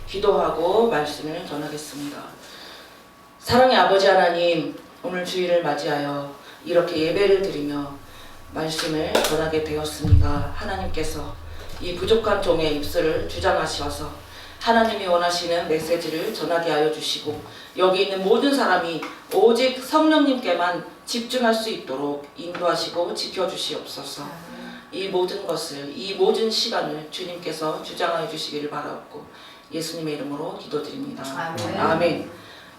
기도하고 말씀을 전하겠습니다. 사랑의 아버지 하나님, 오늘 주일을 맞이하여 이렇게 예배를 드리며 말씀을 전하게 되었습니다. 하나님께서 이 부족한 종의 입술을 주장하셔서 하나님이 원하시는 메시지를 전하게 하여 주시고, 여기 있는 모든 사람이 오직 성령님께만 집중할 수 있도록 인도하시고 지켜주시옵소서. 이 모든 것을, 이 모든 시간을 주님께서 주장하여 주시기를 바라옵고 예수님의 이름으로 기도드립니다. 아멘. 아멘.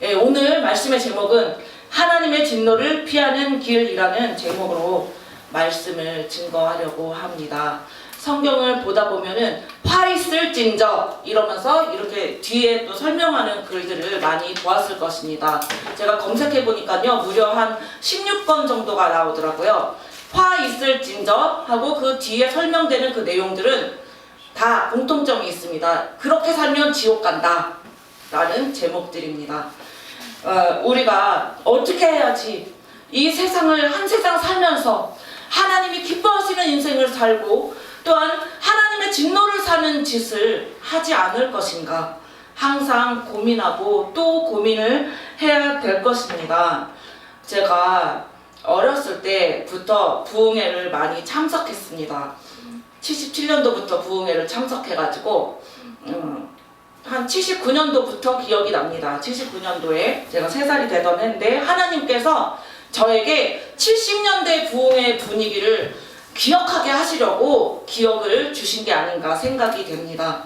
예, 오늘 말씀의 제목은 하나님의 진노를 피하는 길이라는 제목으로 말씀을 증거하려고 합니다. 성경을 보다 보면은 화 있을진저 이러면서 이렇게 뒤에 또 설명하는 글들을 많이 보았을 것입니다. 제가 검색해 보니까요, 무려 한 16권 정도가 나오더라고요. 화 있을진저 하고 그 뒤에 설명되는 그 내용들은 다 공통점이 있습니다. 그렇게 살면 지옥 간다 라는 제목들입니다. 우리가 어떻게 해야지 이 세상을 한 세상 살면서 하나님이 기뻐하시는 인생을 살고 또한 하나님의 진노를 사는 짓을 하지 않을 것인가 항상 고민하고 또 고민을 해야 될 것입니다. 제가 어렸을 때부터 부흥회를 많이 참석했습니다. 77년도부터 부흥회를 참석해가지고 한 79년도부터 기억이 납니다. 79년도에 제가 3살이 되던 해인데 하나님께서 저에게 70년대 부흥회 분위기를 기억하게 하시려고 기억을 주신 게 아닌가 생각이 됩니다.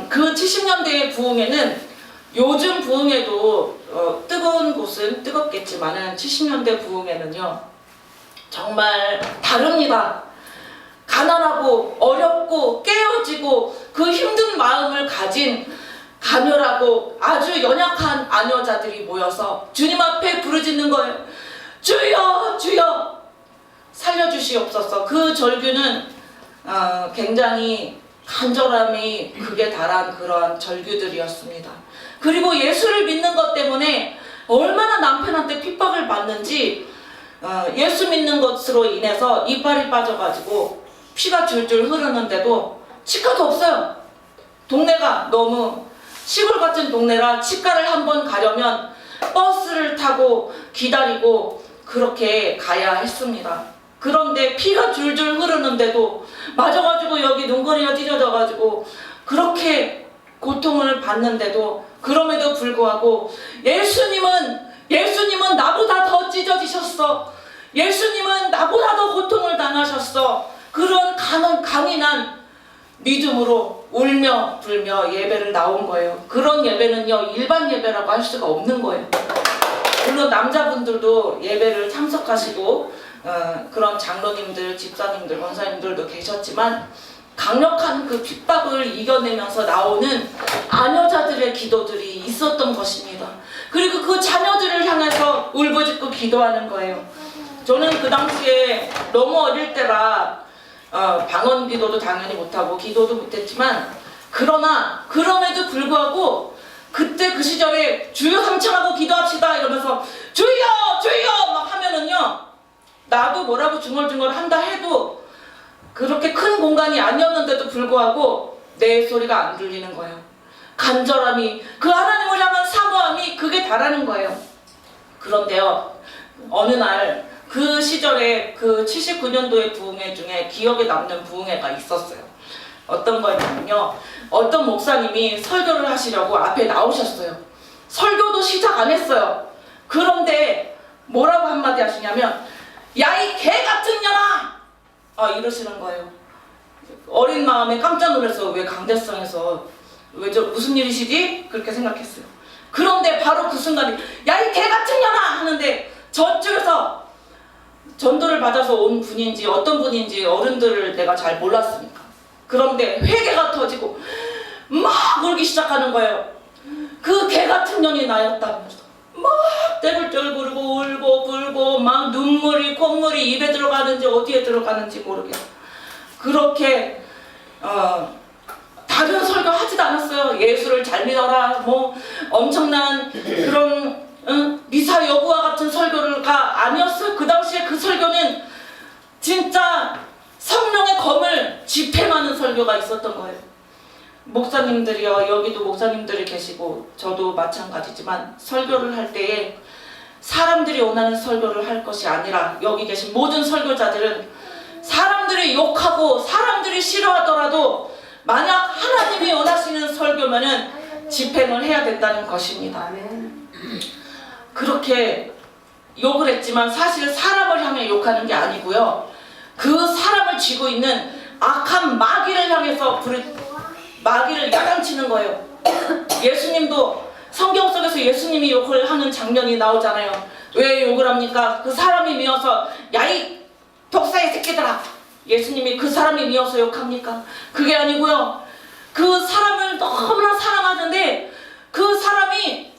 그 70년대의 부흥회는 요즘 부흥회도 뜨거운 곳은 뜨겁겠지만은 70년대 부흥회는요 정말 다릅니다. 가난하고 어렵고 깨어지고 그 힘든 마음을 가진 가녀라고 아주 연약한 아녀자들이 모여서 주님 앞에 부르짖는 거예요. 주여 주여 살려주시옵소서. 그 절규는 굉장히 간절함이 극에 달한 그러한 절규들이었습니다. 그리고 예수를 믿는 것 때문에 얼마나 남편한테 핍박을 받는지 예수 믿는 것으로 인해서 이빨이 빠져가지고 피가 줄줄 흐르는데도 치과도 없어요. 동네가 너무 시골 같은 동네라 치과를 한번 가려면 버스를 타고 기다리고 그렇게 가야 했습니다. 그런데 피가 줄줄 흐르는데도 맞아가지고 여기 눈거리가 찢어져가지고 그렇게 고통을 받는데도 그럼에도 불구하고 예수님은 나보다 더 찢어지셨어. 예수님은 나보다 더 고통을 당하셨어. 그런 강인한 믿음으로 울며 불며 예배를 나온 거예요. 그런 예배는요 일반 예배라고 할 수가 없는 거예요. 물론 남자분들도 예배를 참석하시고 그런 장로님들, 집사님들, 권사님들도 계셨지만 강력한 그 핍박을 이겨내면서 나오는 아녀자들의 기도들이 있었던 것입니다. 그리고 그 자녀들을 향해서 울부짖고 기도하는 거예요. 저는 그 당시에 너무 어릴 때라 방언 기도도 당연히 못하고 기도도 못했지만 그러나 그럼에도 불구하고 그때 그 시절에 주여 삼천하고 기도합시다 이러면서 주여 주여 막 하면은요 나도 뭐라고 중얼중얼 한다 해도 그렇게 큰 공간이 아니었는데도 불구하고 내 소리가 안 들리는 거예요. 간절함이, 그 하나님을 향한 사모함이 극에 달하는 거예요. 그런데요 어느 날 그 시절에 그 79년도의 부흥회 중에 기억에 남는 부흥회가 있었어요. 어떤 거였냐면요, 어떤 목사님이 설교를 하시려고 앞에 나오셨어요. 설교도 시작 안 했어요. 그런데 뭐라고 한마디 하시냐면 야 이 개 같은 년아 이러시는 거예요. 어린 마음에 깜짝 놀랐어요. 왜 강대성에서 무슨 일이시지? 그렇게 생각했어요. 그런데 바로 그 순간에 야 이 개 같은 년아 하는데 저쪽에서 전도를 받아서 온 분인지 어떤 분인지 어른들을 내가 잘 몰랐으니까 그런데 회개가 터지고 막 울기 시작하는 거예요. 그 개 같은 년이 나였다면서 막 떼굴떼굴 부르고 울고 불고 막 눈물이 콧물이 입에 들어가는지 어디에 들어가는지 모르게 그렇게 다른 설교 하지도 않았어요. 예수를 잘 믿어라 뭐 엄청난 그런 미사 여구와 같은 설교가 아니었어요. 그 당시에 그 설교는 진짜 성령의 검을 집행하는 설교가 있었던 거예요. 목사님들이요, 여기도 목사님들이 계시고 저도 마찬가지지만 설교를 할 때에 사람들이 원하는 설교를 할 것이 아니라 여기 계신 모든 설교자들은 사람들이 욕하고 사람들이 싫어하더라도 만약 하나님이 원하시는 설교면은 집행을 해야 된다는 것입니다. 그렇게 욕을 했지만 사실 사람을 향해 욕하는 게 아니고요, 그 사람을 쥐고 있는 악한 마귀를 향해서 마귀를 야단치는 거예요. 예수님도 성경 속에서 예수님이 욕을 하는 장면이 나오잖아요. 왜 욕을 합니까? 그 사람이 미워서 야이 독사의 새끼들아, 예수님이 그 사람이 미워서 욕합니까? 그게 아니고요, 그 사람을 너무나 사랑하는데 그 사람이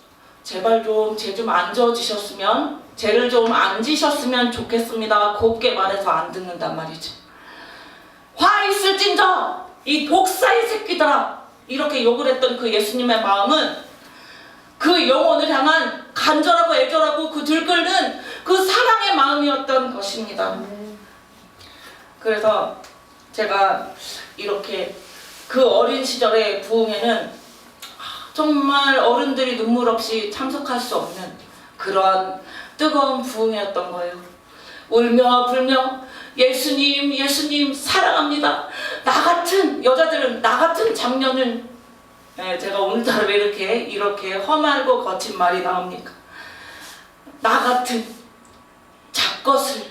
제발 좀 죄 좀 안 저지셨으면, 죄를 좀 안 지셨으면 좋겠습니다. 곱게 말해서 안 듣는단 말이죠. 화 있을진저 이 독사의 새끼들아, 이렇게 욕을 했던 그 예수님의 마음은 그 영혼을 향한 간절하고 애절하고 그 들끓는 그 사랑의 마음이었던 것입니다. 그래서 제가 이렇게 그 어린 시절의 부흥회는 정말 어른들이 눈물 없이 참석할 수 없는 그러한 뜨거운 부흥회였던 거예요. 울며 불며 예수님 예수님 사랑합니다. 나 같은 여자들은 나 같은 장년을, 제가 오늘따라 왜 이렇게 험하고 거친 말이 나옵니까? 나 같은 작것을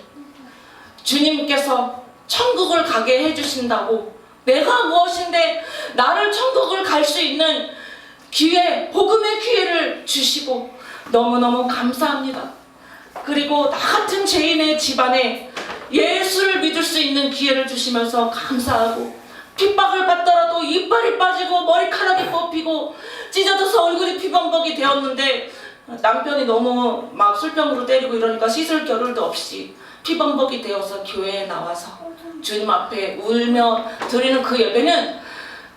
주님께서 천국을 가게 해주신다고, 내가 무엇인데 나를 천국을 갈 수 있는 기회, 복음의 기회를 주시고 너무너무 감사합니다. 그리고 나 같은 죄인의 집안에 예수를 믿을 수 있는 기회를 주시면서 감사하고, 핍박을 받더라도 이빨이 빠지고 머리카락이 뽑히고 찢어져서 얼굴이 피범벅이 되었는데 남편이 너무 막 술병으로 때리고 이러니까 씻을 겨를도 없이 피범벅이 되어서 교회에 나와서 주님 앞에 울며 드리는 그 예배는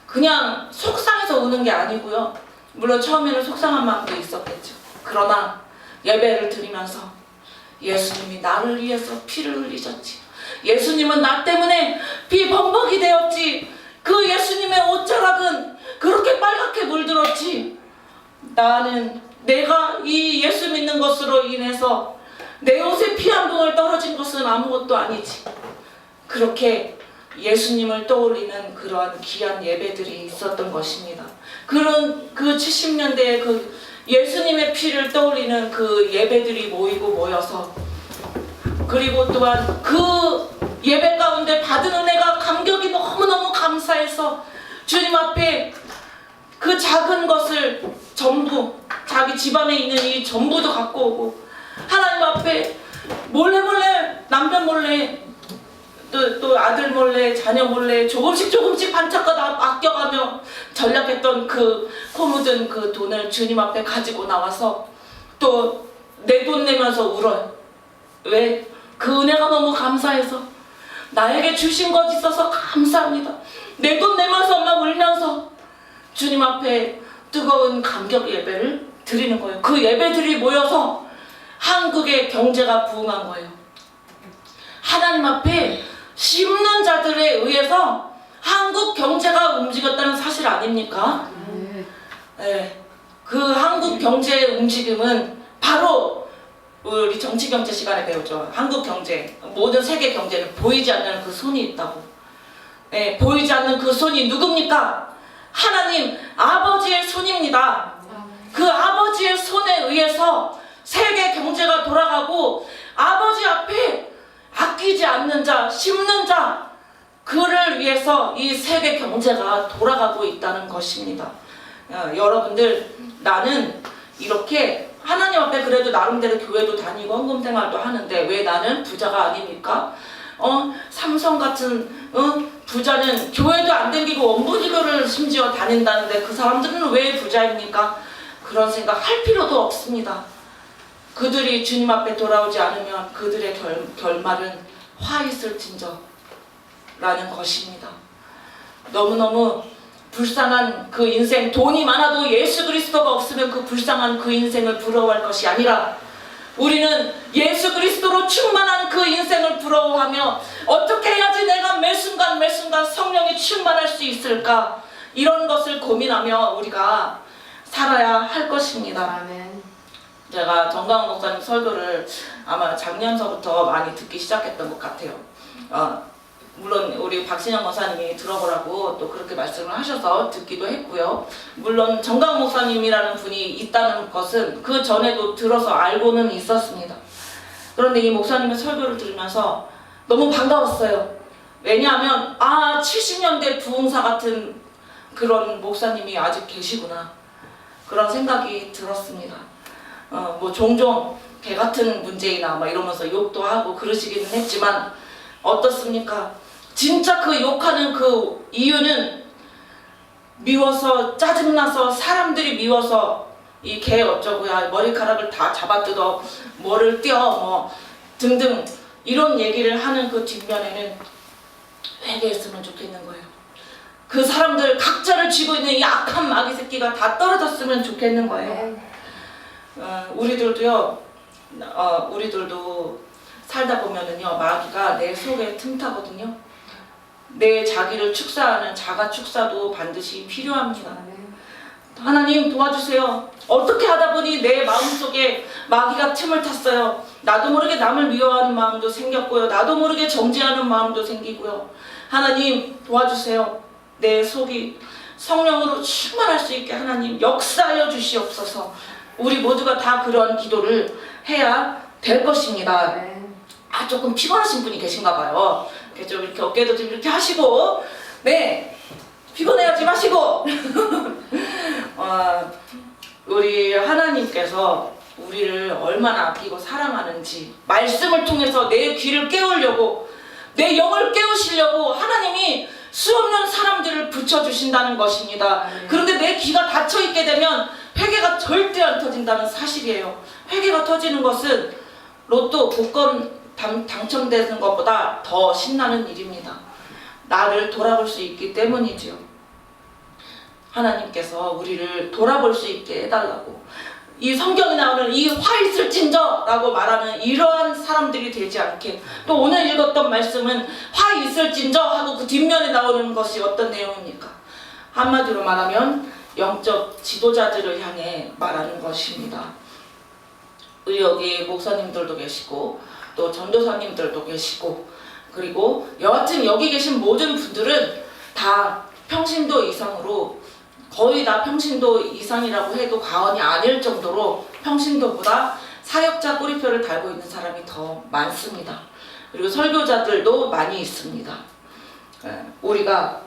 그냥 속상해서 우는 게 아니고요, 물론 처음에는 속상한 마음도 있었겠죠. 그러나 예배를 드리면서 예수님이 나를 위해서 피를 흘리셨지, 예수님은 나 때문에 피범벅이 되었지, 그 예수님의 옷자락은 그렇게 빨갛게 물들었지, 나는 내가 이 예수 믿는 것으로 인해서 내 옷에 피 한 방울 떨어진 것은 아무것도 아니지. 그렇게 예수님을 떠올리는 그러한 귀한 예배들이 있었던 것입니다. 그런 그 70년대에 그 예수님의 피를 떠올리는 그 예배들이 모여서, 그리고 또한 그 예배 가운데 받은 은혜가 감격이 너무너무 감사해서 주님 앞에 그 작은 것을 전부, 자기 집안에 있는 이 전부도 갖고 오고 하나님 앞에 몰래 남편 몰래 또 아들 몰래 자녀 몰래 조금씩 반짝껏 아껴가며 전략했던 그 코 묻은 그 돈을 주님 앞에 가지고 나와서 또 내 돈 내면서 울어요. 왜? 그 은혜가 너무 감사해서, 나에게 주신 것 있어서 감사합니다. 내 돈 내면서 막 울면서 주님 앞에 뜨거운 감격 예배를 드리는 거예요. 그 예배들이 모여서 한국의 경제가 부흥한 거예요. 하나님 앞에 심는 자들에 의해서 한국 경제가 움직였다는 사실 아닙니까? 네. 그 한국 경제의 움직임은 바로 우리 정치 경제 시간에 배우죠. 한국 경제, 모든 세계 경제는 보이지 않는 그 손이 있다고. 네, 보이지 않는 그 손이 누굽니까? 하나님 아버지의 손입니다. 그 아버지의 손에 의해서 세계 경제가 돌아가고, 아버지 앞에 아끼지 않는 자, 심는 자, 그를 위해서 이 세계 경제가 돌아가고 있다는 것입니다. 여러분들, 나는 이렇게 하나님 앞에 그래도 나름대로 교회도 다니고 헌금 생활도 하는데 왜 나는 부자가 아닙니까? 삼성 같은 부자는 교회도 안 다니고 원부지교를 심지어 다닌다는데 그 사람들은 왜 부자입니까? 그런 생각 할 필요도 없습니다. 그들이 주님 앞에 돌아오지 않으면 그들의 결말은 화 있을진저 라는 것입니다. 너무너무 불쌍한 그 인생, 돈이 많아도 예수 그리스도가 없으면 그 불쌍한 그 인생을 부러워할 것이 아니라, 우리는 예수 그리스도로 충만한 그 인생을 부러워하며 어떻게 해야지 내가 매 순간 성령이 충만할 수 있을까, 이런 것을 고민하며 우리가 살아야 할 것입니다. 아멘. 제가 정강훈 목사님 설교를 아마 작년서부터 많이 듣기 시작했던 것 같아요. 물론 우리 박신영 목사님이 들어보라고 또 그렇게 말씀을 하셔서 듣기도 했고요. 물론 정강훈 목사님이라는 분이 있다는 것은 그 전에도 들어서 알고는 있었습니다. 그런데 이 목사님의 설교를 들으면서 너무 반가웠어요. 왜냐하면 70년대 부흥사 같은 그런 목사님이 아직 계시구나, 그런 생각이 들었습니다. 뭐 종종 개 같은 문제이나 막 이러면서 욕도 하고 그러시기는 했지만 어떻습니까? 진짜 그 욕하는 그 이유는 미워서, 짜증나서, 사람들이 미워서 이 개 어쩌고야, 머리카락을 다 잡아뜯어, 뭐를 떼어, 뭐 등등 이런 얘기를 하는 그 뒷면에는 회개했으면 좋겠는 거예요. 그 사람들 각자를 쥐고 있는 이 악한 마귀 새끼가 다 떨어졌으면 좋겠는 거예요. 우리들도 살다 보면은요, 마귀가 내 속에 틈타거든요. 내 자기를 축사하는 자가 축사도 반드시 필요합니다. 하나님 도와주세요. 어떻게 하다 보니 내 마음속에 마귀가 틈을 탔어요. 나도 모르게 남을 미워하는 마음도 생겼고요. 나도 모르게 정죄하는 마음도 생기고요. 하나님 도와주세요. 내 속이 성령으로 충만할 수 있게 하나님 역사하여 주시옵소서. 우리 모두가 다 그런 기도를 해야 될 것입니다. 조금 피곤하신 분이 계신가 봐요. 좀 이렇게 어깨도 좀 이렇게 하시고, 네, 피곤해하지 마시고 우리 하나님께서 우리를 얼마나 아끼고 사랑하는지 말씀을 통해서 내 귀를 깨우려고, 내 영을 깨우시려고 하나님이 수없는 사람들을 붙여주신다는 것입니다. 그런데 내 귀가 닫혀있게 되면 회개가 절대 안 터진다는 사실이에요. 회개가 터지는 것은 로또 복권 당첨되는 것보다 더 신나는 일입니다. 나를 돌아볼 수 있기 때문이지요. 하나님께서 우리를 돌아볼 수 있게 해달라고, 이 성경에 나오는 이 화 있을진저 라고 말하는 이러한 사람들이 되지 않게, 또 오늘 읽었던 말씀은 화 있을진저 하고 그 뒷면에 나오는 것이 어떤 내용입니까? 한마디로 말하면 영적 지도자들을 향해 말하는 것입니다. 우리 여기 목사님들도 계시고 또 전도사님들도 계시고, 그리고 여하튼 여기 계신 모든 분들은 다 평신도 이상으로, 거의 다 평신도 이상이라고 해도 과언이 아닐 정도로 평신도보다 사역자 꼬리표를 달고 있는 사람이 더 많습니다. 그리고 설교자들도 많이 있습니다. 우리가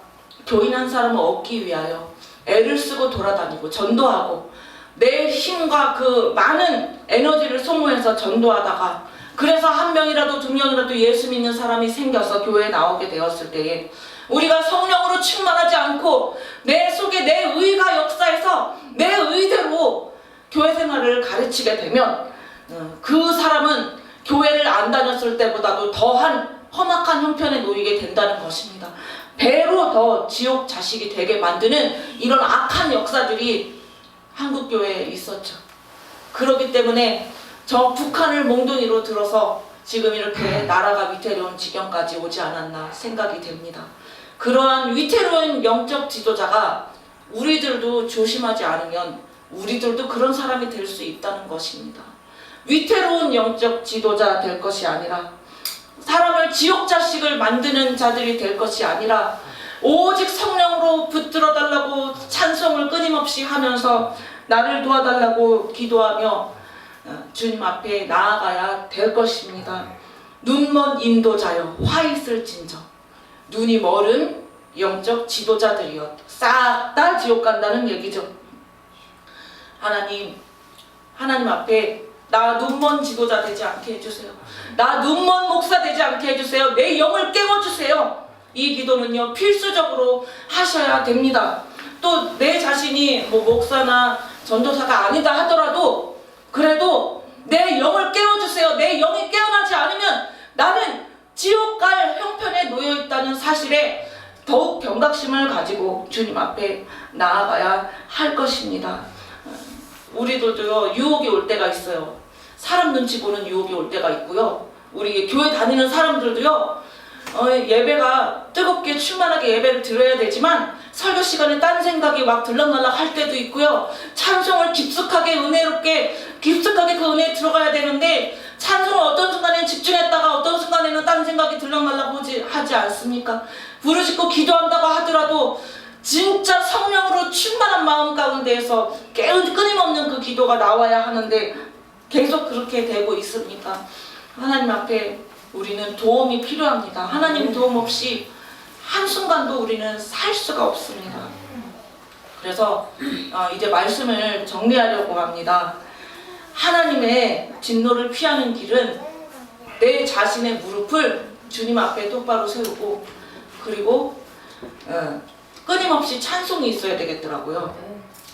교인 한 사람을 얻기 위하여 애를 쓰고 돌아다니고 전도하고 내 힘과 그 많은 에너지를 소모해서 전도하다가, 그래서 한 명이라도 두 명이라도 예수 믿는 사람이 생겨서 교회에 나오게 되었을 때에 우리가 성령으로 충만하지 않고 내 속에 내 의가 역사해서 내 의대로 교회 생활을 가르치게 되면 그 사람은 교회를 안 다녔을 때보다도 더한 험악한 형편에 놓이게 된다는 것입니다. 배로 더 지옥 자식이 되게 만드는 이런 악한 역사들이 한국 교회에 있었죠. 그렇기 때문에 저 북한을 몽둥이로 들어서 지금 이렇게 나라가 위태로운 지경까지 오지 않았나 생각이 됩니다. 그러한 위태로운 영적 지도자가 우리들도 조심하지 않으면 우리들도 그런 사람이 될 수 있다는 것입니다. 위태로운 영적 지도자 될 것이 아니라, 사람을 지옥 자식을 만드는 자들이 될 것이 아니라, 오직 성령으로 붙들어 달라고 찬송을 끊임없이 하면서 나를 도와달라고 기도하며 주님 앞에 나아가야 될 것입니다. 눈먼 인도자여 화 있을진저. 눈이 멀은 영적 지도자들이여 싹 다 지옥 간다는 얘기죠. 하나님 앞에 나 눈먼 지도자 되지 않게 해주세요. 나 눈먼 목사 되지 않게 해주세요. 내 영을 깨워주세요. 이 기도는요, 필수적으로 하셔야 됩니다. 또 내 자신이 뭐 목사나 전도사가 아니다 하더라도 그래도 내 영을 깨워주세요. 내 영이 깨어나지 않으면 나는 지옥 갈 형편에 놓여있다는 사실에 더욱 경각심을 가지고 주님 앞에 나아가야 할 것입니다. 우리들도요, 유혹이 올 때가 있어요. 사람 눈치 보는 유혹이 올 때가 있고요. 우리 교회 다니는 사람들도요, 예배가 뜨겁게 충만하게 예배를 드려야 되지만 설교 시간에 딴 생각이 막 들락날락 할 때도 있고요. 찬송을 깊숙하게 은혜롭게 깊숙하게 그 은혜에 들어가야 되는데 찬송을 어떤 순간에는 집중했다가 어떤 순간에는 딴 생각이 들락날락 하지 않습니까? 부르짖고 기도한다고 하더라도 진짜 성령으로 충만한 마음 가운데에서 끊임없는 그 기도가 나와야 하는데 계속 그렇게 되고 있습니까? 하나님 앞에 우리는 도움이 필요합니다. 하나님 도움 없이 한순간도 우리는 살 수가 없습니다. 그래서 이제 말씀을 정리하려고 합니다. 하나님의 진노를 피하는 길은 내 자신의 무릎을 주님 앞에 똑바로 세우고 그리고 끊임없이 찬송이 있어야 되겠더라고요.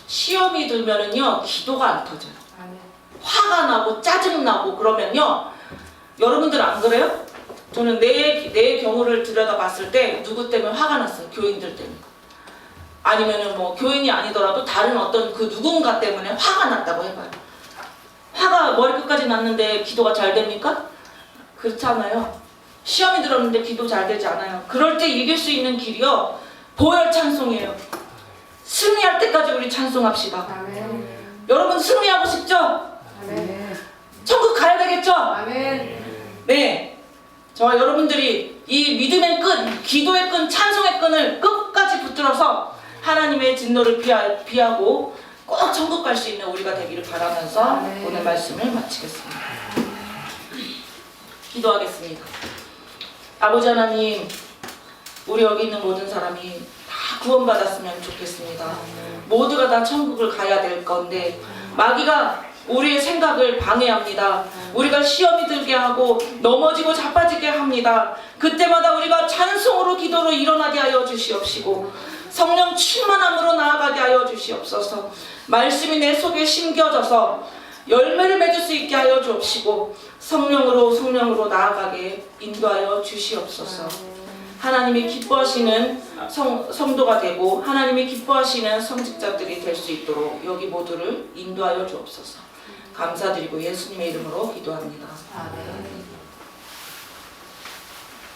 시험이 들면은요 기도가 안 터져요. 화가 나고 짜증나고 그러면요 여러분들 안 그래요? 저는 내 경우를 들여다봤을 때 누구 때문에 화가 났어요. 교인들 때문에. 아니면은 뭐 교인이 아니더라도 다른 어떤 그 누군가 때문에 화가 났다고 해봐요. 화가 머리끝까지 났는데 기도가 잘 됩니까? 그렇잖아요. 시험이 들었는데 기도 잘 되지 않아요. 그럴 때 이길 수 있는 길이요 보혈 찬송이에요. 승리할 때까지 우리 찬송합시다. 아멘. 여러분 승리하고 싶죠? 아멘. 천국 가야 되겠죠? 아멘. 네. 저와 여러분들이 이 믿음의 끈, 기도의 끈, 찬송의 끈을 끝까지 붙들어서 하나님의 진노를 피하고 꼭 천국 갈 수 있는 우리가 되기를 바라면서 아멘. 오늘 말씀을 마치겠습니다. 기도하겠습니다. 아버지 하나님, 우리 여기 있는 모든 사람이 다 구원받았으면 좋겠습니다. 모두가 다 천국을 가야 될 건데 마귀가 우리의 생각을 방해합니다. 우리가 시험이 들게 하고 넘어지고 자빠지게 합니다. 그때마다 우리가 찬송으로 기도로 일어나게 하여 주시옵시고 성령 충만함으로 나아가게 하여 주시옵소서. 말씀이 내 속에 심겨져서 열매를 맺을 수 있게 하여 주옵시고 성령으로 나아가게 인도하여 주시옵소서. 하나님이 기뻐하시는 성도가 되고 하나님이 기뻐하시는 성직자들이 될 수 있도록 여기 모두를 인도하여 주옵소서. 감사드리고 예수님의 이름으로 기도합니다. 아멘.